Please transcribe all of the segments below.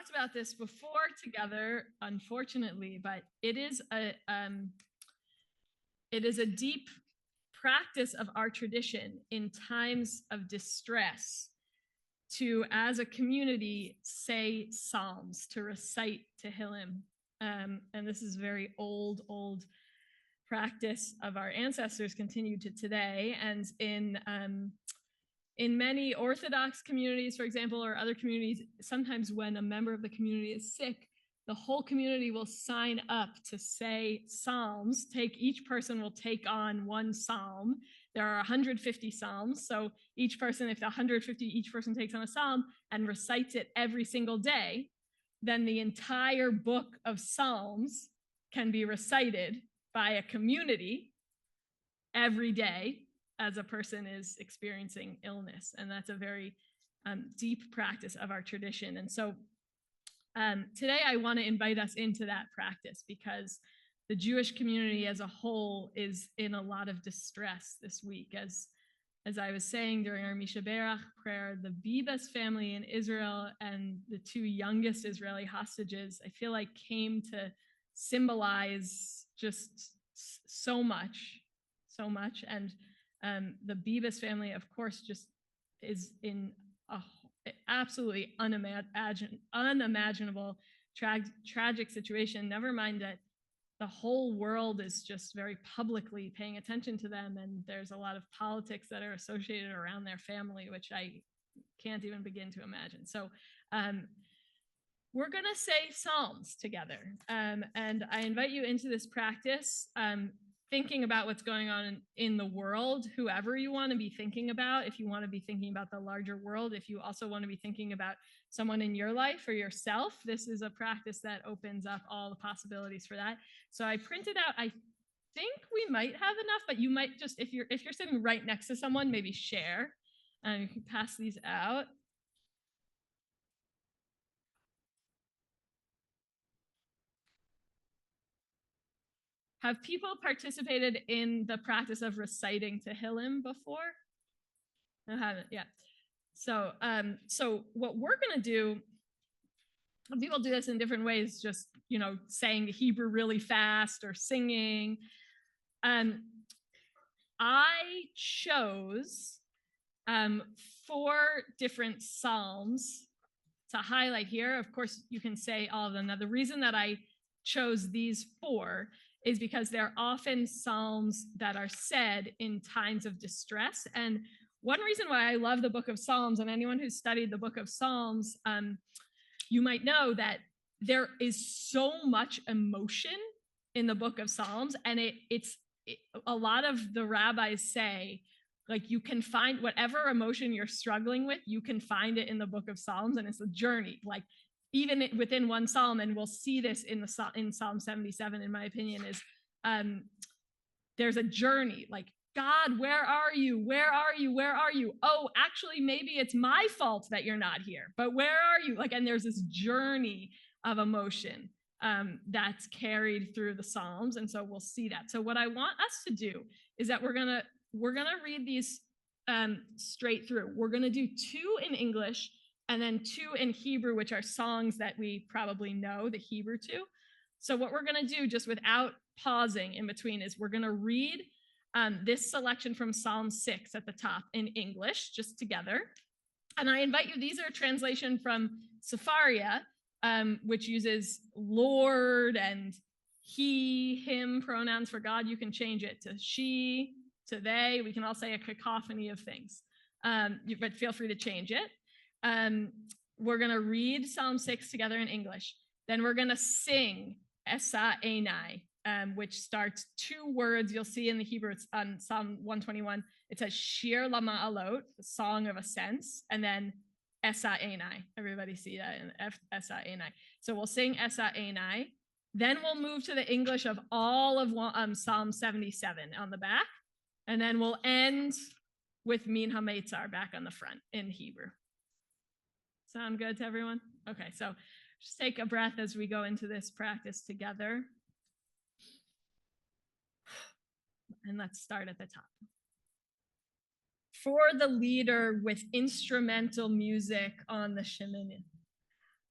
talked about this before together, unfortunately, but it is a deep practice of our tradition in times of distress to, as a community, say psalms, to recite Tehillim. And this is very old practice of our ancestors, continued to today. And in many Orthodox communities, for example, or other communities, sometimes when a member of the community is sick, the whole community will sign up to say psalms. Each person will take on one psalm. There are 150 psalms, so each person takes on a psalm and recites it every single day, then the entire book of psalms can be recited by a community every day as a person is experiencing illness. And that's a very deep practice of our tradition. And so today I want to invite us into that practice because the Jewish community as a whole is in a lot of distress this week. As I was saying during our Misha Berach prayer, the Bibas family in Israel and the two youngest Israeli hostages, I feel like came to symbolize just so much. And the Bibas family, of course, just is in a absolutely unimaginable tragic situation. Never mind that the whole world is just very publicly paying attention to them, and there's a lot of politics that are associated around their family, which I can't even begin to imagine. So we're going to say psalms together, and I invite you into this practice, thinking about what's going on in the world, whoever you want to be thinking about. If you want to be thinking about the larger world, if you also want to be thinking about someone in your life or yourself, this is a practice that opens up all the possibilities for that. So I printed out, I think we might have enough, but you might just, if you're sitting right next to someone, maybe share, and you can pass these out. Have people participated in the practice of reciting Tehillim before? I haven't, yeah. So what we're going to do, people do this in different ways, just, saying the Hebrew really fast or singing. I chose 4 different psalms to highlight here. Of course, you can say all of them. Now, the reason that I chose these 4 is because they're often psalms that are said in times of distress. And one reason why I love the book of Psalms, and anyone who's studied the book of Psalms, you might know that there is so much emotion in the book of Psalms, and a lot of the rabbis say, like, you can find whatever emotion you're struggling with, you can find it in the book of Psalms, and it's a journey, like even within one psalm. And we'll see this in Psalm 77, in my opinion, is there's a journey, like, God, where are you? Where are you? Where are you? Oh, actually, maybe it's my fault that you're not here, but where are you? Like, and there's this journey of emotion that's carried through the Psalms. And so we'll see that. So what I want us to do is that we're gonna read these straight through. We're gonna do 2 in English and then 2 in Hebrew, which are songs that we probably know the Hebrew to. So what we're gonna do, just without pausing in between, is we're gonna read this selection from Psalm 6 at the top in English, just together. And I invite you, these are a translation from Sepharia, which uses Lord and he, him pronouns for God. You can change it to she, to they. We can all say a cacophony of things, but feel free to change it. We're going to read Psalm 6 together in English. Then we're going to sing Esa Einai, which starts 2 words. You'll see in the Hebrew, it's on Psalm 121. It says Shir Lama'alot, the song of ascents, and then Esa Einai. Everybody see that in Esa Einai. So we'll sing Esa Einai. Then we'll move to the English of all of Psalm 77 on the back. And then we'll end with Min HaMeitzar back on the front in Hebrew. Sound good to everyone? Okay, so just take a breath as we go into this practice together. And let's start at the top. For the leader with instrumental music on the Sheminah.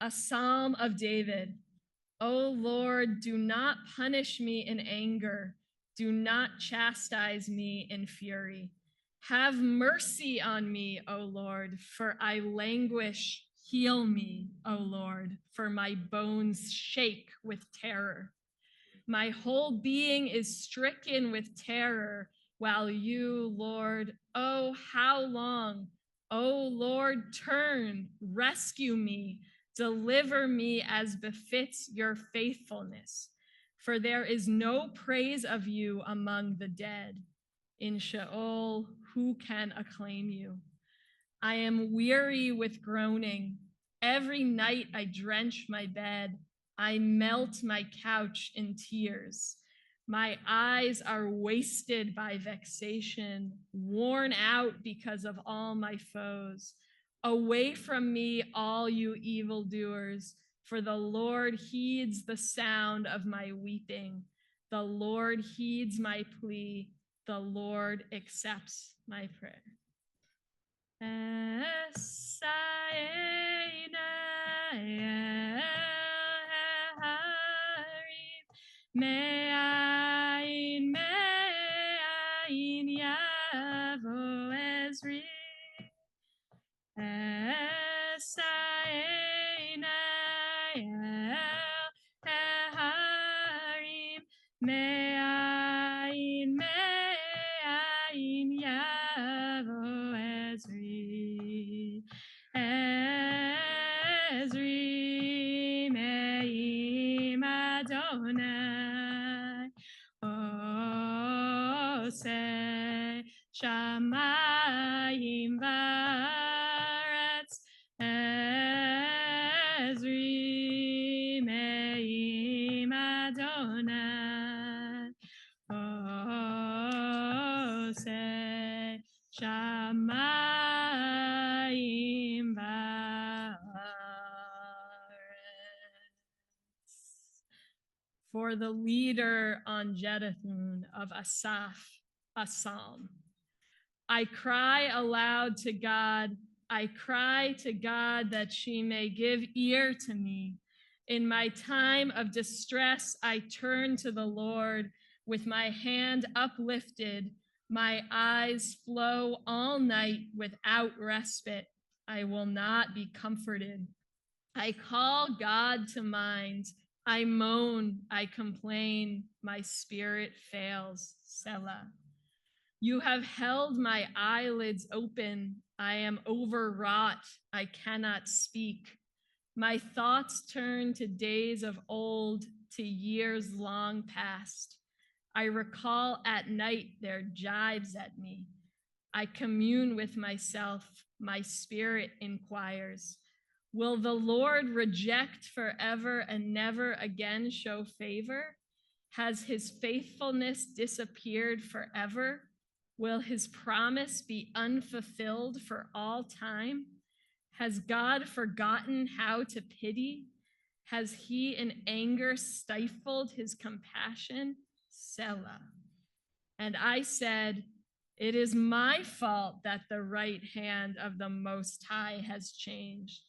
A psalm of David. O Lord, do not punish me in anger. Do not chastise me in fury. Have mercy on me, O Lord, for I languish. Heal me, O Lord, for my bones shake with terror. My whole being is stricken with terror, while you, Lord, oh, how long? O Lord, turn, rescue me, deliver me as befits your faithfulness. For there is no praise of you among the dead. In Sheol, who can acclaim you? I am weary with groaning. Every night I drench my bed. I melt my couch in tears. My eyes are wasted by vexation, worn out because of all my foes. Away from me, all you evildoers, for the Lord heeds the sound of my weeping. The Lord heeds my plea. The Lord accepts my prayer. Me'ayin yavo Ezri. Esayin harim. Me'ayin yavo Ezri. Ezri me'im Adonai. Oseh shamayim v'aretz. Ezri me'im Adonai. Oseh shamayim v'aretz. For the leader on Jeduthun of Asaph, a psalm. I cry aloud to God. I cry to God that she may give ear to me. In my time of distress, I turn to the Lord with my hand uplifted. My eyes flow all night without respite. I will not be comforted. I call God to mind. I moan, I complain, my spirit fails. Selah. You have held my eyelids open. I am overwrought. I cannot speak. My thoughts turn to days of old, to years long past. I recall at night their jibes at me. I commune with myself. My spirit inquires, will the Lord reject forever and never again show favor? Has his faithfulness disappeared forever? Will his promise be unfulfilled for all time? Has God forgotten how to pity? Has he in anger stifled his compassion? Selah. And I said, it is my fault that the right hand of the Most High has changed.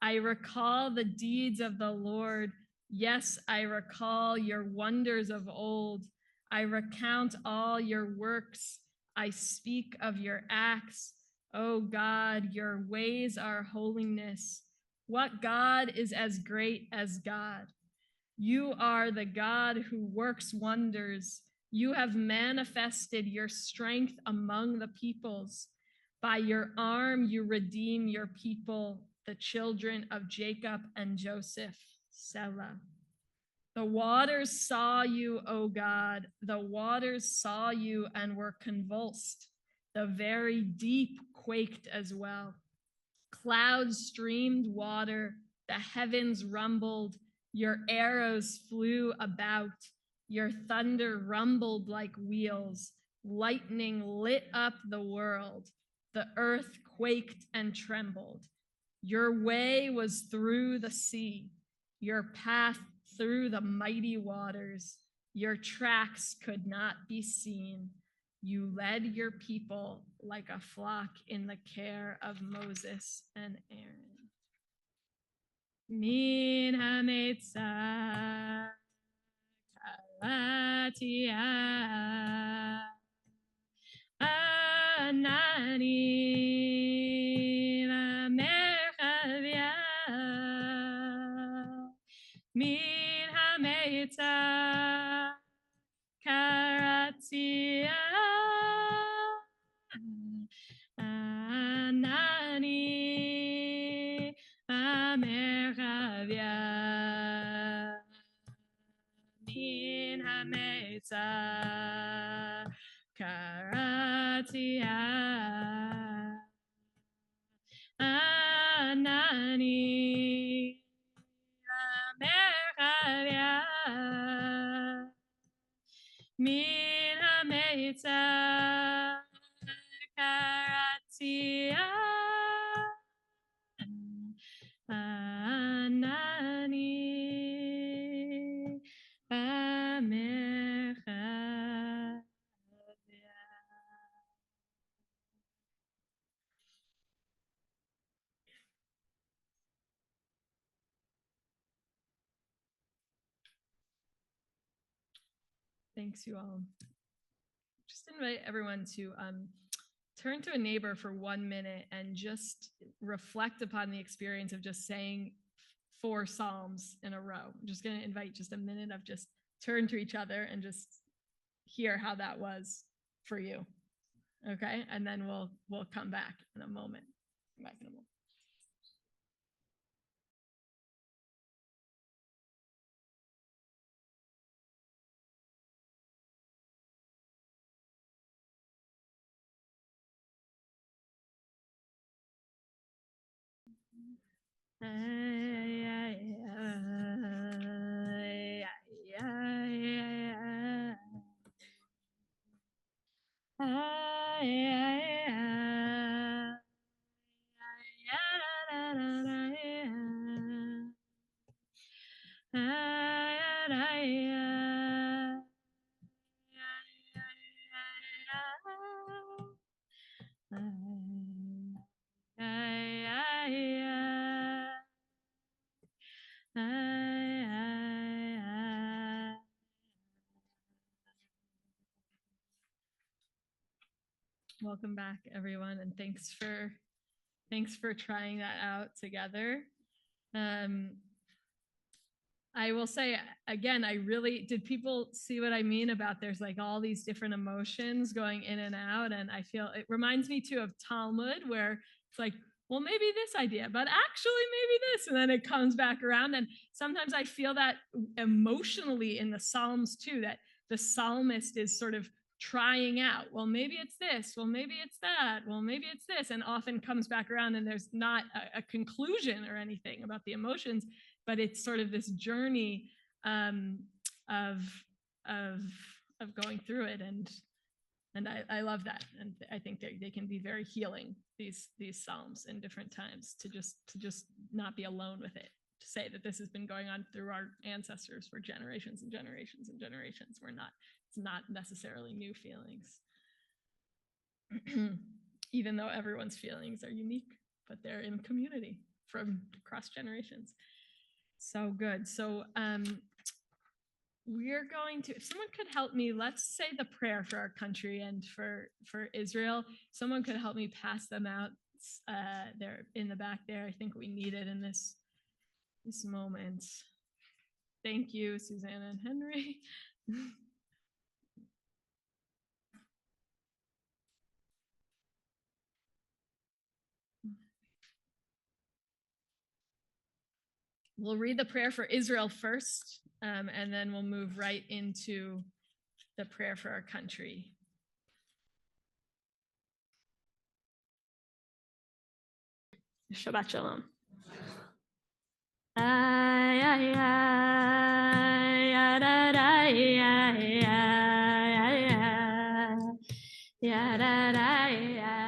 I recall the deeds of the Lord. Yes, I recall your wonders of old. I recount all your works. I speak of your acts. O God, your ways are holiness. What God is as great as God? You are the God who works wonders. You have manifested your strength among the peoples. By your arm, you redeem your people, the children of Jacob and Joseph. Selah. The waters saw you, O God. The waters saw you and were convulsed. The very deep quaked as well. Clouds streamed water. The heavens rumbled. Your arrows flew about. Your thunder rumbled like wheels. Lightning lit up the world. The earth quaked and trembled. Your way was through the sea, your path through the mighty waters. Your tracks could not be seen. You led your people like a flock in the care of Moses and Aaron. min hametza karatia anani merchavia min hametza karatia anani merchavia min hametza karatia anani merchavia min hametza karatia anani merchavia. Thanks, you all. Just invite everyone to turn to a neighbor for 1 minute and just reflect upon the experience of just saying 4 Psalms in a row. I'm just going to invite just a minute of just turn to each other and just hear how that was for you. Okay, and then we'll come back in a moment. Come back in a moment. Welcome back, everyone, and thanks for trying that out together. I will say again, did people see what I mean about there's like all these different emotions going in and out, and I feel it reminds me too of Talmud, where it's like, well, maybe this idea, but actually maybe this, and then it comes back around. And sometimes I feel that emotionally in the Psalms too, that the psalmist is sort of trying out, well, maybe it's this, well, maybe it's that, well, maybe it's this, and often comes back around and there's not a conclusion or anything about the emotions, but it's sort of this journey of going through it, and I love that, and I think they can be very healing, these psalms in different times, to just not be alone with it, to say that this has been going on through our ancestors for generations and generations and generations. It's not necessarily new feelings, even though everyone's feelings are unique, but they're in community from across generations. So good. So we're going to, if someone could help me, let's say the prayer for our country and for Israel. Someone could help me pass them out. They're in the back there. I think we need it in this moment. Thank you, Susanna and Henry. We'll read the prayer for Israel first, and then we'll move right into the prayer for our country. Shabbat Shalom. Ay, ay, ay, ay, ay, ay, ay, ay, ay, ay, ay, ay.